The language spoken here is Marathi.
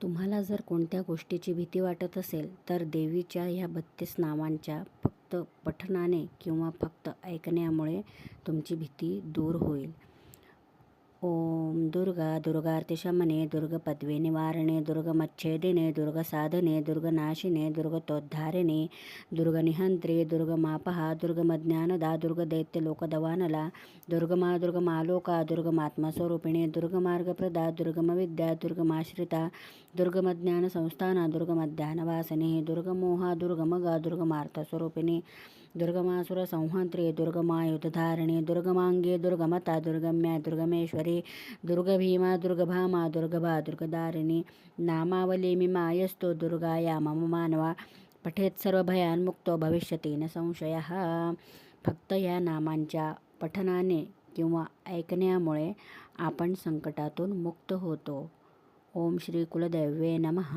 तुम्हाला जर कोणत्या गोष्टीची भीती वाटत असेल तर देवीच्या ह्या 32 नावांच्या फक्त पठणाने किंवा फक्त ऐकण्यामुळे तुमची भीती दूर होईल. ओम दुर्गा दुर्गार्तिशमने दुर्गपद्वे निवारणे दुर्गमच्छेदिने दुर्गसाधने दुर्गनाशिने दुर्गतोद्धारिणे दुर्गनिहंत्रे दुर्गमापहा दुर्गमज्ञानदा दुर्गदैत्यलोकदवानला दुर्गमा दुर्गमालोका दुर्गमात्मस्वरूपिणे दुर्गमार्गप्रदा दुर्गमविद्या दुर्गमाश्रिता दुर्गमज्ञानसंस्थाना दुर्गमध्यानवासिनी दुर्गमोहा दुर्गमगा दुर्गमार्थस्वरूपिणी दुर्गमासुरसंहन्त्रे दुर्गमायुधधारिणे दुर्गमांगे दुर्गमता दुर्गम्या दुर्गमेश्वरी दुर्गभीमा दुर्गभामा दुर्गभा दुर्गदारिणी नामावलीमिमायस्तु दुर्गाया मम मानवा पठेत सर्व भयान्मुक्तो भविष्यति न संशयः. फक्त या नामांच्या पठनाने किंवा ऐकण्यामुळे आपण संकटातून मुक्त होतो. ओम श्री कुलदैवे नमः.